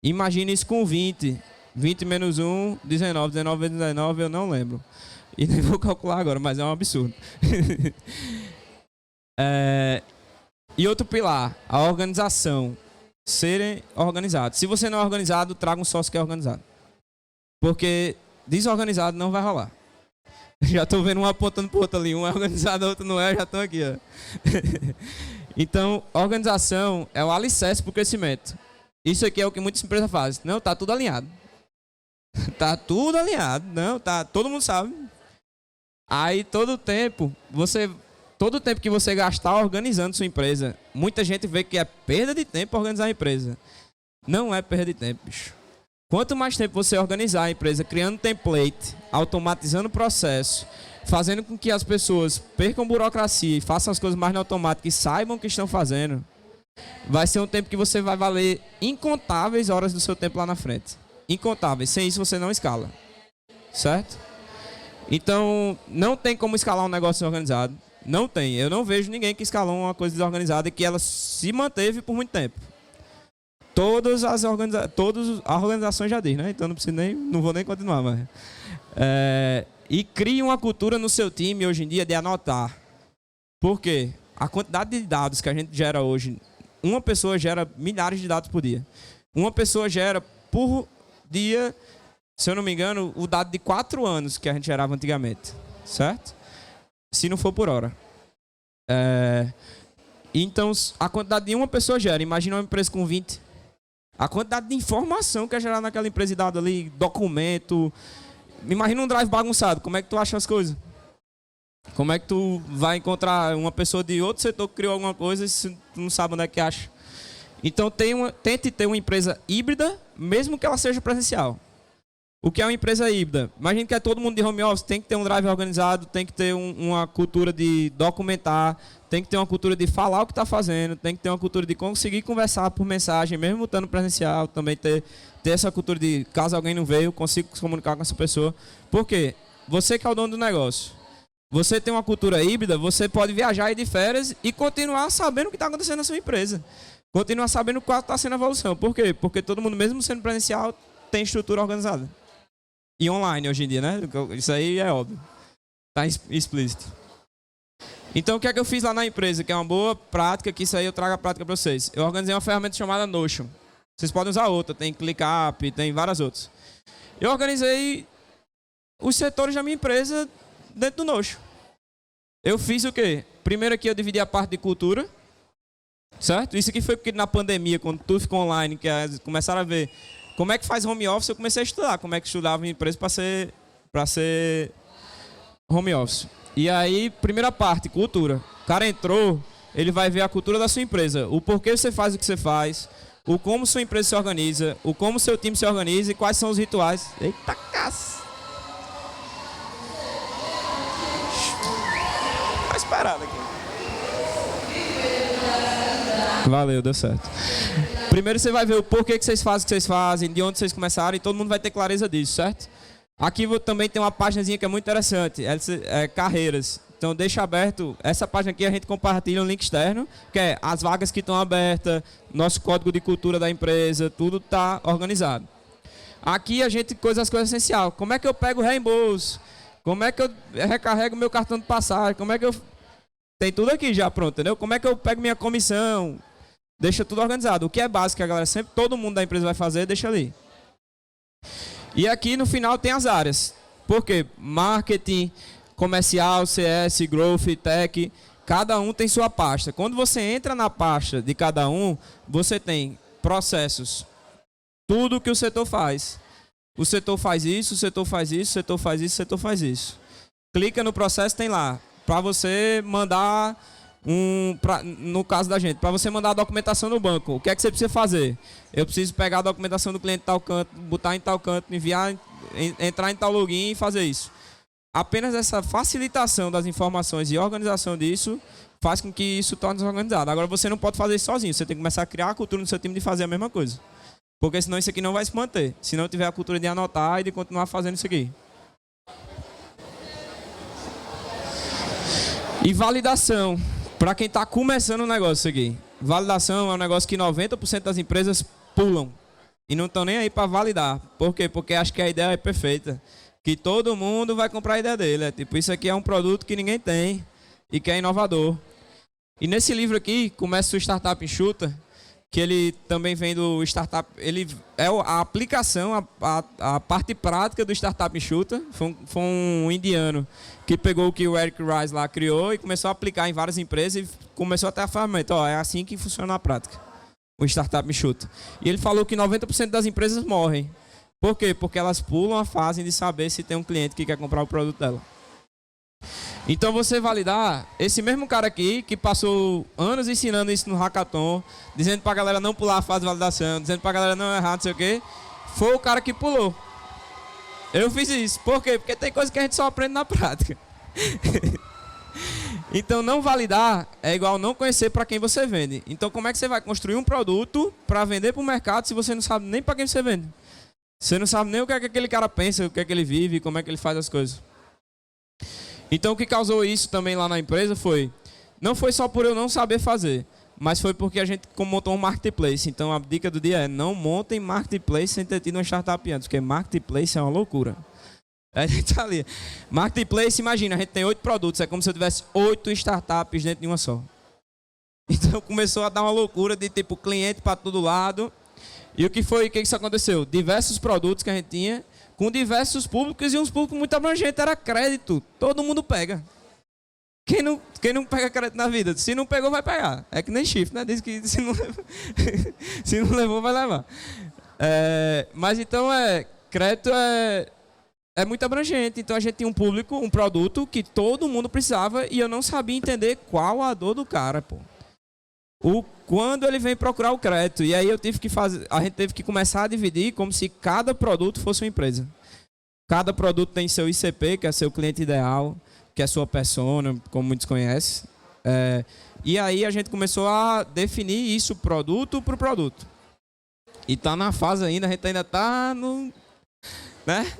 Imagine isso com 20. 20 menos 1, 19. 19 vezes 19, eu não lembro. E nem vou calcular agora, mas é um absurdo. E outro pilar, a organização. Serem organizados. Se você não é organizado, traga um sócio que é organizado. Porque desorganizado não vai rolar. Já estou vendo um apontando para o outro ali. Um é organizado, o outro não é, já estão aqui. Ó. Então, organização é o alicerce para o crescimento. Isso aqui é o que muitas empresas fazem. Não, está tudo alinhado. Está tudo alinhado. Não, tá, todo mundo sabe. Aí, todo tempo que você gastar organizando sua empresa, muita gente vê que é perda de tempo organizar a empresa. Não é perda de tempo, bicho. Quanto mais tempo você organizar a empresa, criando template, automatizando o processo, fazendo com que as pessoas percam burocracia e façam as coisas mais no automático e saibam o que estão fazendo, vai ser um tempo que você vai valer incontáveis horas do seu tempo lá na frente. Incontáveis. Sem isso você não escala. Certo? Então, não tem como escalar um negócio organizado. Não tem. Eu não vejo ninguém que escalou uma coisa desorganizada e que ela se manteve por muito tempo. Todas as organizações já diz, né? Então não vou nem continuar mais. E crie uma cultura no seu time hoje em dia de anotar. Por quê? A quantidade de dados que a gente gera hoje, uma pessoa gera milhares de dados por dia. Uma pessoa gera por dia, se eu não me engano, o dado de 4 anos que a gente gerava antigamente. Certo? Se não for por hora. Então, a quantidade de uma pessoa gera. Imagina uma empresa com 20. A quantidade de informação que é gerada naquela empresa de dados ali, documento. Imagina um drive bagunçado. Como é que tu acha as coisas? Como é que tu vai encontrar uma pessoa de outro setor que criou alguma coisa se tu não sabe onde é que acha? Então, tente ter uma empresa híbrida, mesmo que ela seja presencial. O que é uma empresa híbrida? Imagina que é todo mundo de home office, tem que ter um drive organizado, tem que ter uma cultura de documentar, tem que ter uma cultura de falar o que está fazendo, tem que ter uma cultura de conseguir conversar por mensagem, mesmo estando presencial, também ter essa cultura de, caso alguém não veio, consigo se comunicar com essa pessoa. Por quê? Você que é o dono do negócio. Você tem uma cultura híbrida, você pode viajar e ir de férias e continuar sabendo o que está acontecendo na sua empresa. Continuar sabendo qual está sendo a evolução. Por quê? Porque todo mundo, mesmo sendo presencial, tem estrutura organizada. E online hoje em dia, né? Isso aí é óbvio. Está explícito. Então, o que é que eu fiz lá na empresa? Que é uma boa prática, que isso aí eu trago a prática para vocês. Eu organizei uma ferramenta chamada Notion. Vocês podem usar outra, tem ClickUp, tem várias outras. Eu organizei os setores da minha empresa dentro do Notion. Eu fiz o quê? Primeiro aqui eu dividi a parte de cultura. Certo? Isso aqui foi porque na pandemia, quando tudo ficou online, que começaram a ver como é que faz home office, eu comecei a estudar como é que estudava minha empresa para ser home office. E aí, primeira parte, cultura. O cara entrou, ele vai ver a cultura da sua empresa, o porquê você faz o que você faz, o como sua empresa se organiza, o como seu time se organiza e quais são os rituais. Eita caça! Tá esperado aqui. Valeu, deu certo. Primeiro você vai ver o porquê que vocês fazem o que vocês fazem, de onde vocês começaram, e todo mundo vai ter clareza disso, certo? Aqui também tem uma páginazinha que é muito interessante, é carreiras. Então deixa aberto, essa página aqui a gente compartilha um link externo, que é as vagas que estão abertas, nosso código de cultura da empresa, tudo está organizado. Aqui a gente as coisas essenciais, como é que eu pego o reembolso, como é que eu recarrego meu cartão de passagem, como é que eu... Tem tudo aqui já pronto, entendeu? Como é que eu pego minha comissão? Deixa tudo organizado. O que é básico, que a galera sempre, todo mundo da empresa vai fazer, deixa ali. E aqui no final tem as áreas. Por quê? Marketing, comercial, CS, growth, tech. Cada um tem sua pasta. Quando você entra na pasta de cada um, você tem processos. Tudo que o setor faz. O setor faz isso, o setor faz isso, o setor faz isso, o setor faz isso. Clica no processo, tem lá. Para você mandar... no caso da gente, para você mandar a documentação no banco, o que é que você precisa fazer? Eu preciso pegar a documentação do cliente em tal canto, botar em tal canto, enviar, entrar em tal login e fazer isso. Apenas essa facilitação das informações e organização disso faz com que isso torne desorganizado. Agora você não pode fazer isso sozinho, você tem que começar a criar a cultura no seu time de fazer a mesma coisa. Porque senão isso aqui não vai se manter. Se não tiver a cultura de anotar e de continuar fazendo isso aqui. E validação. Para quem está começando o negócio aqui, validação é um negócio que 90% das empresas pulam e não estão nem aí para validar. Por quê? Porque acho que a ideia é perfeita, que todo mundo vai comprar a ideia dele. É tipo, isso aqui é um produto que ninguém tem e que é inovador. E nesse livro aqui, Começa o Startup Enxuta, que ele também vem do startup, ele é a aplicação, a parte prática do Startup Enxuta. Foi um indiano que pegou o que o Eric Rice lá criou e começou a aplicar em várias empresas e começou a ter a ferramenta. Ó, é assim que funciona na prática, o Startup Enxuta. E ele falou que 90% das empresas morrem. Por quê? Porque elas pulam a fase de saber se tem um cliente que quer comprar o produto dela. Então você validar, esse mesmo cara aqui, que passou anos ensinando isso no Hackathon, dizendo pra galera não pular a fase de validação, dizendo pra galera não errar, não sei o quê, foi o cara que pulou. Eu fiz isso. Por quê? Porque tem coisa que a gente só aprende na prática. Então não validar é igual não conhecer para quem você vende. Então como é que você vai construir um produto para vender para o mercado se você não sabe nem para quem você vende? Você não sabe nem o que é que aquele cara pensa, o que é que ele vive, como é que ele faz as coisas. Então o que causou isso também lá na empresa não foi só por eu não saber fazer, mas foi porque a gente montou um marketplace. Então a dica do dia é: não montem marketplace sem ter tido uma startup antes, porque marketplace é uma loucura. A gente tá ali. Marketplace, imagina, a gente tem 8 produtos, é como se eu tivesse 8 startups dentro de uma só. Então começou a dar uma loucura de tipo cliente para todo lado. E o que isso aconteceu? Diversos produtos que a gente tinha, com diversos públicos e uns públicos muito abrangentes, era crédito. Todo mundo pega. Quem não pega crédito na vida? Se não pegou, vai pegar. É que nem chifre, né? Diz que se não levou, vai levar. Mas então, crédito é muito abrangente. Então a gente tinha um público, um produto que todo mundo precisava e eu não sabia entender qual a dor do cara, pô. Quando ele vem procurar o crédito. E aí a gente teve que começar a dividir como se cada produto fosse uma empresa. Cada produto tem seu ICP, que é seu cliente ideal, que é sua persona, como muitos conhecem. E aí a gente começou a definir isso produto por produto. E tá na fase ainda, a gente ainda tá no... né?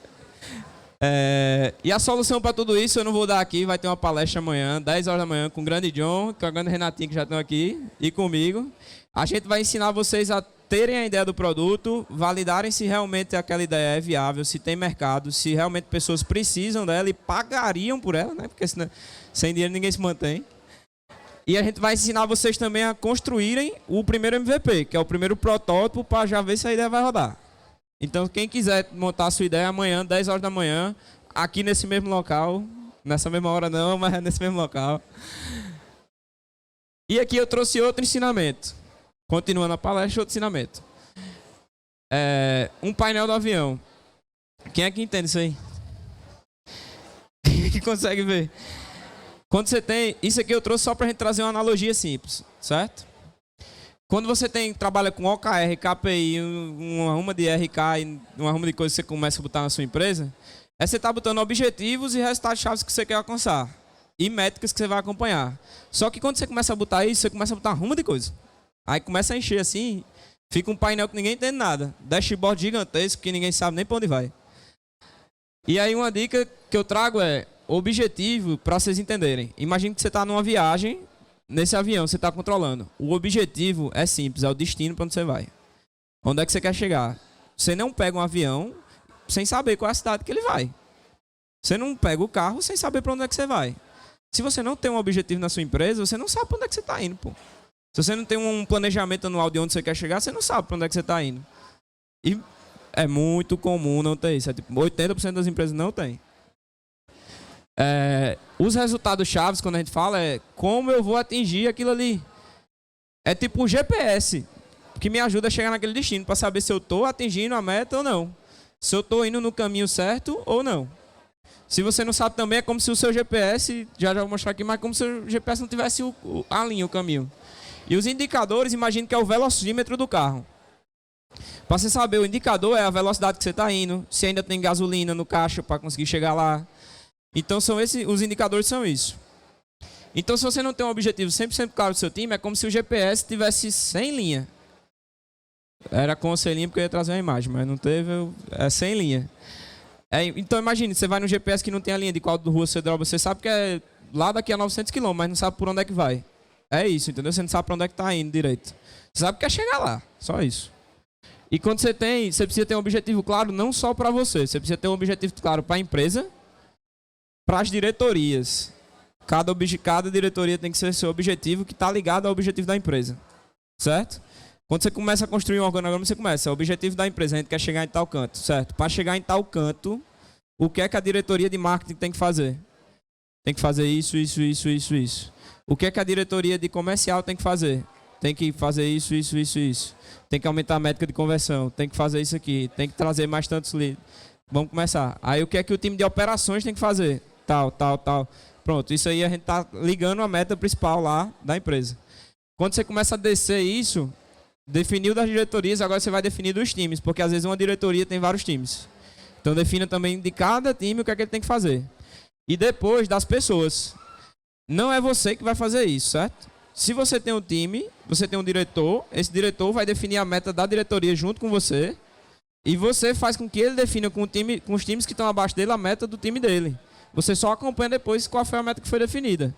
E a solução para tudo isso eu não vou dar aqui, vai ter uma palestra amanhã, 10 horas da manhã, com o grande John, com a grande Renatinha, que já estão aqui, e comigo. A gente vai ensinar vocês a terem a ideia do produto, validarem se realmente aquela ideia é viável, se tem mercado, se realmente pessoas precisam dela e pagariam por ela, né? Porque senão, sem dinheiro ninguém se mantém. E a gente vai ensinar vocês também a construírem o primeiro MVP, que é o primeiro protótipo, para já ver se a ideia vai rodar. Então, quem quiser montar a sua ideia amanhã, 10 horas da manhã, aqui nesse mesmo local, nessa mesma hora não, mas nesse mesmo local. E aqui eu trouxe outro ensinamento. Continuando a palestra, outro ensinamento. Um painel do avião. Quem é que entende isso aí? Quem é que consegue ver? Quando você tem... Isso aqui eu trouxe só para a gente trazer uma analogia simples, certo? Quando você trabalha com OKR, KPI, uma ruma de RK e uma ruma de coisas que você começa a botar na sua empresa, você está botando objetivos e resultados-chave que você quer alcançar. E métricas que você vai acompanhar. Só que quando você começa a botar isso, você começa a botar uma ruma de coisa. Aí começa a encher assim, fica um painel que ninguém entende nada. Dashboard gigantesco que ninguém sabe nem para onde vai. E aí uma dica que eu trago é objetivo para vocês entenderem. Imagine que você está numa viagem, nesse avião você está controlando. O objetivo é simples, é o destino para onde você vai. Onde é que você quer chegar? Você não pega um avião sem saber qual é a cidade que ele vai. Você não pega o carro sem saber para onde é que você vai. Se você não tem um objetivo na sua empresa, você não sabe para onde é que você está indo, pô. Se você não tem um planejamento anual de onde você quer chegar, você não sabe para onde é que você está indo. E é muito comum não ter isso. É tipo, 80% das empresas não tem. Os resultados chaves, quando a gente fala, é como eu vou atingir aquilo ali. É tipo um GPS que me ajuda a chegar naquele destino, para saber se eu estou atingindo a meta ou não. Se eu estou indo no caminho certo ou não. Se você não sabe também, é como se o seu GPS, já vou mostrar aqui, mas como se o GPS não tivesse a linha, o caminho. E os indicadores, imagine que é o velocímetro do carro. Para você saber, o indicador é a velocidade que você está indo, se ainda tem gasolina no caixa para conseguir chegar lá. Então, os indicadores são isso. Então, se você não tem um objetivo 100% claro do seu time, é como se o GPS tivesse sem linha. Era com sem linha porque eu ia trazer uma imagem, mas não teve, é sem linha. Então, imagine, você vai no GPS que não tem a linha de qual rua você dobra, você sabe que é lá daqui a 900 km, mas não sabe por onde é que vai. É isso, entendeu? Você não sabe para onde é que está indo direito. Você sabe que quer chegar lá, só isso. E quando você precisa ter um objetivo claro não só para você, você precisa ter um objetivo claro para a empresa, para as diretorias. Cada diretoria tem que ser seu objetivo que está ligado ao objetivo da empresa, certo? Quando você começa a construir um organograma, você começa, o objetivo da empresa, a gente quer chegar em tal canto, certo? Para chegar em tal canto, o que é que a diretoria de marketing tem que fazer? Tem que fazer isso, isso, isso, isso, isso. O que é que a diretoria de comercial tem que fazer? Tem que fazer isso, isso, isso, isso. Tem que aumentar a métrica de conversão, tem que fazer isso aqui, tem que trazer mais tantos leads. Vamos começar. Aí o que é que o time de operações tem que fazer? Tal, tal, tal. Pronto, isso aí a gente está ligando a meta principal lá da empresa. Quando você começa a descer isso, definiu das diretorias, agora você vai definir dos times, porque às vezes uma diretoria tem vários times. Então defina também de cada time o que é que ele tem que fazer. E depois das pessoas. Não é você que vai fazer isso, certo? Se você tem um time, você tem um diretor, esse diretor vai definir a meta da diretoria junto com você, e você faz com que ele defina com os times que estão abaixo dele a meta do time dele. Você só acompanha depois qual foi a meta que foi definida,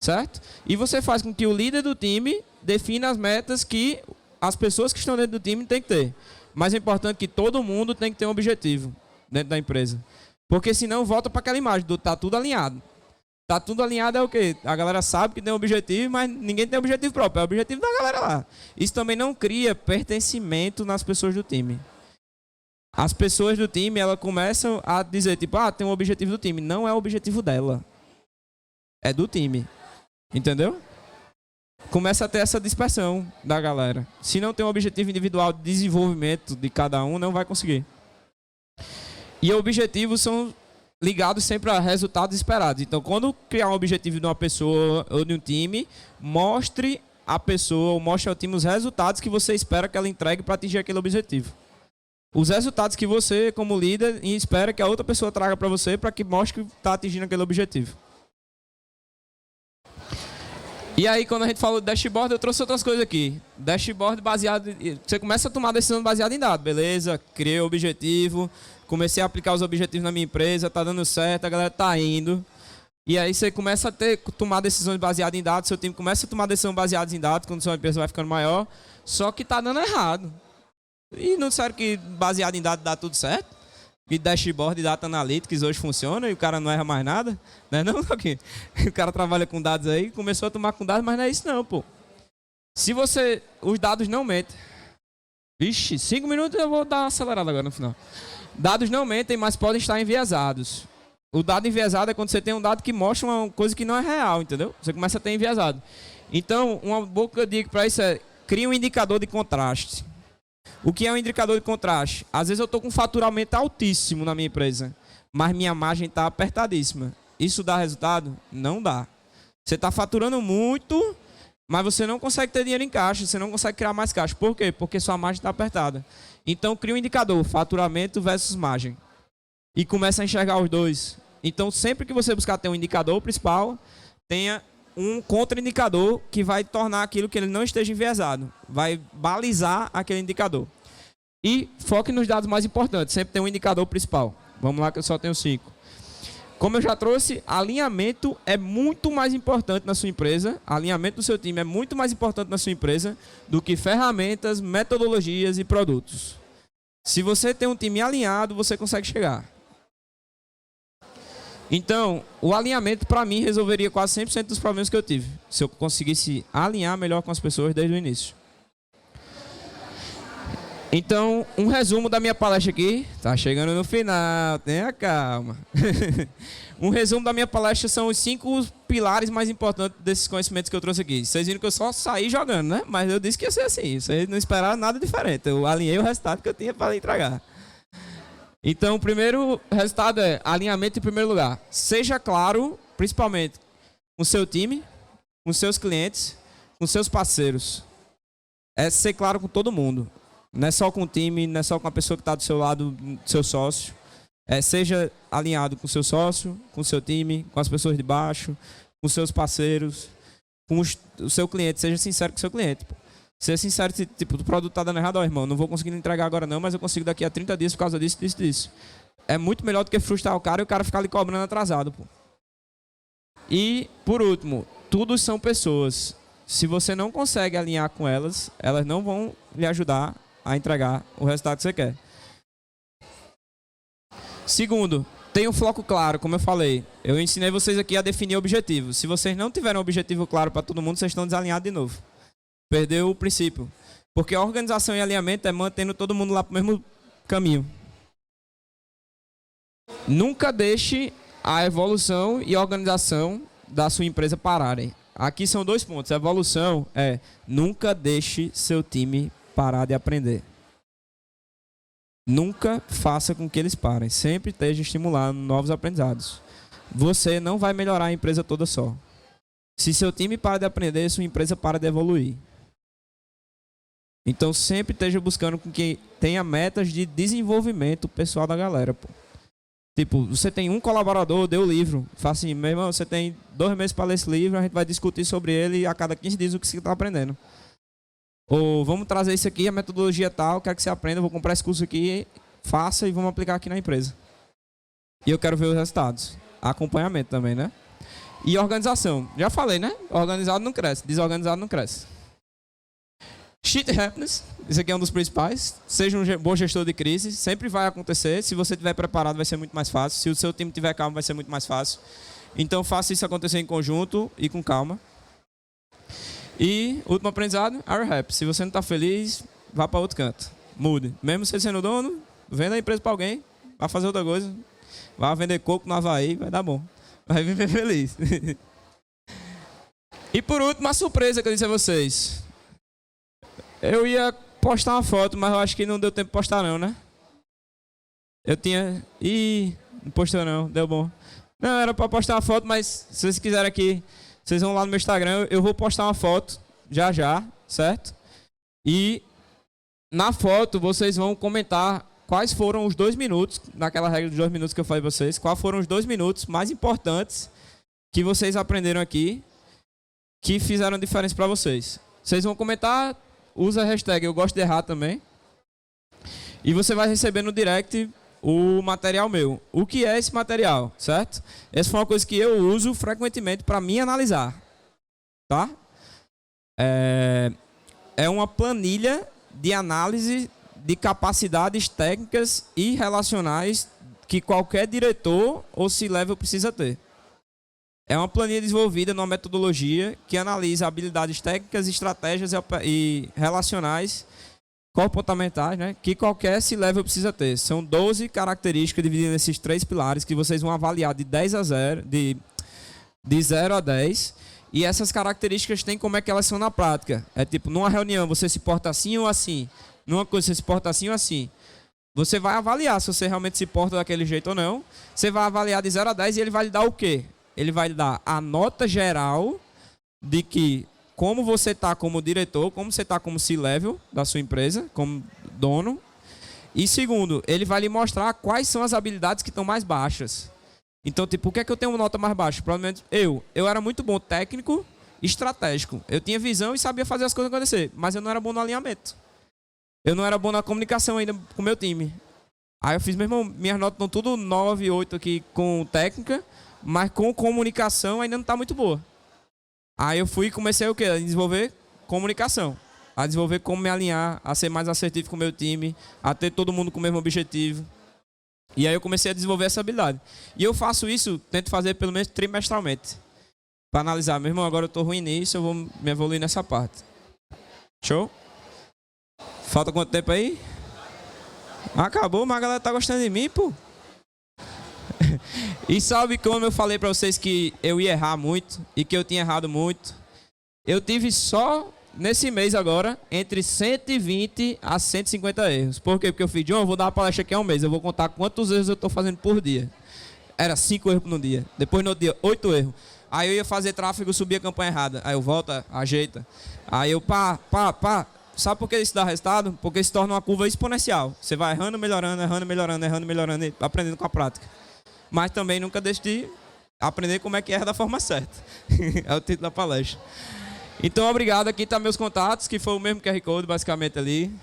certo? E você faz com que o líder do time defina as metas que as pessoas que estão dentro do time têm que ter. Mas é importante que todo mundo tem que ter um objetivo dentro da empresa. Porque senão volta para aquela imagem do tá tudo alinhado. Tá tudo alinhado é o quê? A galera sabe que tem um objetivo, mas ninguém tem objetivo próprio. É o objetivo da galera lá. Isso também não cria pertencimento nas pessoas do time. As pessoas do time, elas começam a dizer, tipo, tem um objetivo do time. Não é o objetivo dela. É do time. Entendeu? Começa a ter essa dispersão da galera. Se não tem um objetivo individual de desenvolvimento de cada um, não vai conseguir. E objetivos são ligados sempre a resultados esperados. Então, quando criar um objetivo de uma pessoa ou de um time, mostre a pessoa ou mostre ao time os resultados que você espera que ela entregue para atingir aquele objetivo. os resultados que você, como líder, espera que a outra pessoa traga para você para que mostre que está atingindo aquele objetivo. E aí, quando a gente falou de dashboard, eu trouxe outras coisas aqui. Dashboard baseado... Você começa a tomar decisão baseada em dados, beleza? Criei o objetivo, comecei a aplicar os objetivos na minha empresa, tá dando certo, a galera tá indo. E aí você começa a tomar decisões baseadas em dados, seu time começa a tomar decisões baseadas em dados, quando sua empresa vai ficando maior, só que tá dando errado. E não disseram que baseado em dados dá tudo certo? Que dashboard e data analytics hoje funciona e o cara não erra mais nada, né? Não, o cara trabalha com dados aí, começou a tomar com dados, mas não é isso não, pô. Se os dados não mentem. Vixe, 5 minutos eu vou dar uma acelerada agora no final. Dados não mentem, mas podem estar enviesados. O dado enviesado é quando você tem um dado que mostra uma coisa que não é real, entendeu? Você começa a ter enviesado. Então, uma boa que eu digo para isso é, cria um indicador de contraste. O que é um indicador de contraste? Às vezes eu estou com um faturamento altíssimo na minha empresa, mas minha margem está apertadíssima. Isso dá resultado? Não dá. Você está faturando muito, mas você não consegue ter dinheiro em caixa, você não consegue criar mais caixa. Por quê? Porque sua margem está apertada. Então, cria um indicador, faturamento versus margem. E começa a enxergar os dois. Então, sempre que você buscar ter um indicador principal, tenha um contraindicador que vai tornar aquilo que ele não esteja enviesado. Vai balizar aquele indicador. E foque nos dados mais importantes. Sempre tem um indicador principal. Vamos lá que eu só tenho 5. Como eu já trouxe, alinhamento é muito mais importante na sua empresa. Alinhamento do seu time é muito mais importante na sua empresa do que ferramentas, metodologias e produtos. Se você tem um time alinhado, você consegue chegar. Então, o alinhamento, para mim, resolveria quase 100% dos problemas que eu tive. Se eu conseguisse alinhar melhor com as pessoas desde o início. Então, um resumo da minha palestra aqui. Tá chegando no final, tenha calma. Um resumo da minha palestra são os 5 pilares mais importantes desses conhecimentos que eu trouxe aqui. Vocês viram que eu só saí jogando, né? Mas eu disse que ia ser assim. Vocês não esperaram nada diferente. Eu alinhei o resultado que eu tinha para entregar. Então, o primeiro resultado é alinhamento em primeiro lugar. Seja claro, principalmente com o seu time, com seus clientes, com seus parceiros. É ser claro com todo mundo. Não é só com o time, não é só com a pessoa que está do seu lado, seu sócio. Seja alinhado com o seu sócio, com o seu time, com as pessoas de baixo, com os seus parceiros, com o seu cliente. Seja sincero com o seu cliente. Pô. Ser sincero, tipo, o produto tá dando errado, ó, irmão, não vou conseguir entregar agora não, mas eu consigo daqui a 30 dias por causa disso, disso, disso. É muito melhor do que frustrar o cara e o cara ficar ali cobrando atrasado, pô. E, por último, tudo são pessoas. Se você não consegue alinhar com elas, elas não vão lhe ajudar a entregar o resultado que você quer. Segundo, tenha um foco claro, como eu falei. Eu ensinei vocês aqui a definir objetivos. Se vocês não tiverem um objetivo claro para todo mundo, vocês estão desalinhados de novo. Perdeu o princípio. Porque a organização e alinhamento é mantendo todo mundo lá para o mesmo caminho. Nunca deixe a evolução e a organização da sua empresa pararem. Aqui são 2 pontos. A evolução é nunca deixe seu time parar de aprender. Nunca faça com que eles parem. Sempre esteja estimulando novos aprendizados. Você não vai melhorar a empresa toda só. Se seu time para de aprender, sua empresa para de evoluir. Então sempre esteja buscando com que tenha metas de desenvolvimento pessoal da galera, pô. Tipo, você tem um colaborador, deu o livro. Fala assim, meu irmão, você tem 2 meses para ler esse livro, a gente vai discutir sobre ele a cada 15 dias o que você está aprendendo. Ou vamos trazer isso aqui, a metodologia tal, quero que você aprenda, vou comprar esse curso aqui, faça e vamos aplicar aqui na empresa. E eu quero ver os resultados. Acompanhamento também, né? E organização. Já falei, né? Organizado não cresce, desorganizado não cresce. Shit happens, isso aqui é um dos principais. Seja um bom gestor de crise, sempre vai acontecer. Se você estiver preparado, vai ser muito mais fácil. Se o seu time tiver calmo, vai ser muito mais fácil. Então, faça isso acontecer em conjunto e com calma. E, último aprendizado, are happy. Se você não está feliz, vá para outro canto. Mude. Mesmo você sendo dono, venda a empresa para alguém, vá fazer outra coisa. Vá vender coco no Havaí, vai dar bom. Vai viver feliz. E por último, a surpresa que eu disse a vocês. Eu ia postar uma foto, mas eu acho que não deu tempo de postar não, né? Eu tinha... Ih, não postou não, deu bom. Não, era para postar uma foto, mas se vocês quiserem aqui, vocês vão lá no meu Instagram, eu vou postar uma foto já já, certo? E na foto vocês vão comentar quais foram os 2 minutos, naquela regra dos 2 minutos que eu falei para vocês, quais foram os 2 minutos mais importantes que vocês aprenderam aqui, que fizeram diferença para vocês. Vocês vão comentar, usa a hashtag eu gosto de errar também. E você vai receber no direct o material meu. O que é esse material, certo? Essa foi uma coisa que eu uso frequentemente para me analisar. Tá? É uma planilha de análise de capacidades técnicas e relacionais que qualquer diretor ou C-level precisa ter. É uma planilha desenvolvida numa metodologia que analisa habilidades técnicas, estratégias e relacionais comportamentais, né, que qualquer C-level precisa ter. São 12 características divididas nesses 3 pilares que vocês vão avaliar de 10 a 0, de 0 a 10. E essas características têm como é que elas são na prática. É tipo, numa reunião você se porta assim ou assim. Numa coisa você se porta assim ou assim. Você vai avaliar se você realmente se porta daquele jeito ou não. Você vai avaliar de 0 a 10 e ele vai lhe dar o quê? Ele vai lhe dar a nota geral de que como você está como diretor, como você está como C-level da sua empresa, como dono. E segundo, ele vai lhe mostrar quais são as habilidades que estão mais baixas. Então, tipo, por que é que eu tenho uma nota mais baixa? Provavelmente eu era muito bom técnico e estratégico. Eu tinha visão e sabia fazer as coisas acontecer, mas eu não era bom no alinhamento. Eu não era bom na comunicação ainda com o meu time. Aí eu fiz, meu irmão, minhas notas estão tudo 9, 8 aqui com técnica, mas com comunicação ainda não está muito boa. Aí eu fui e comecei o quê? A desenvolver comunicação. A desenvolver como me alinhar, a ser mais assertivo com o meu time, a ter todo mundo com o mesmo objetivo. E aí eu comecei a desenvolver essa habilidade. E eu faço isso, tento fazer pelo menos trimestralmente. Para analisar, meu irmão, agora eu estou ruim nisso, eu vou me evoluir nessa parte. Show? Falta quanto tempo aí? Acabou, mas a galera tá gostando de mim, pô. E sabe como eu falei para vocês que eu ia errar muito e que eu tinha errado muito? Eu tive só nesse mês agora entre 120 a 150 erros. Por quê? Porque eu fiz, John, eu vou dar uma palestra aqui há um mês, eu vou contar quantos erros eu estou fazendo por dia. Era 5 erros no dia. Depois no outro dia, 8 erros. Aí eu ia fazer tráfego, subia a campanha errada. Aí eu volta, ajeita. Aí eu pá. Sabe por que isso dá resultado? Porque se torna uma curva exponencial. Você vai errando, melhorando, e aprendendo com a prática. Mas também nunca deixe de aprender como é que erra da forma certa. É o título da palestra. Então, obrigado. Aqui estão meus contatos, que foi o mesmo QR Code, basicamente, ali.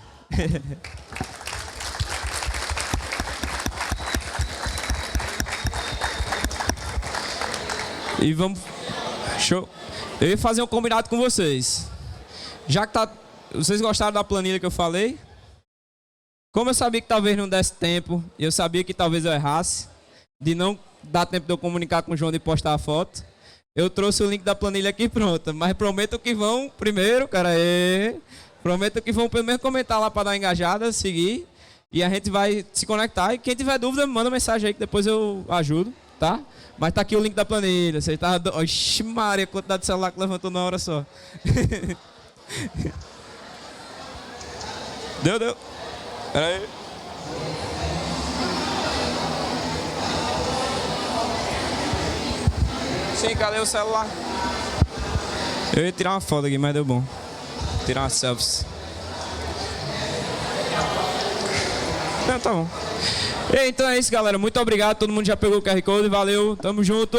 E vamos... Show. Eu ia fazer um combinado com vocês. Já que vocês gostaram da planilha que eu falei? Como eu sabia que talvez não desse tempo, e eu sabia que talvez eu errasse, de não dar tempo de eu comunicar com o João e postar a foto, eu trouxe o link da planilha aqui pronta. Mas prometo que vão primeiro, cara, prometo que vão primeiro comentar lá para dar uma engajada, seguir, e a gente vai se conectar. E quem tiver dúvida, manda mensagem aí que depois eu ajudo, tá? Mas tá aqui o link da planilha. Você tá... Oxi, Maria, quantidade de celular que levantou na hora só. Deu. Pera aí. Sim, cadê o celular? Eu ia tirar uma foto aqui, mas deu bom. Tirar uma selfie. Não, tá bom. Então é isso, galera. Muito obrigado. Todo mundo já pegou o QR Code. Valeu. Tamo junto.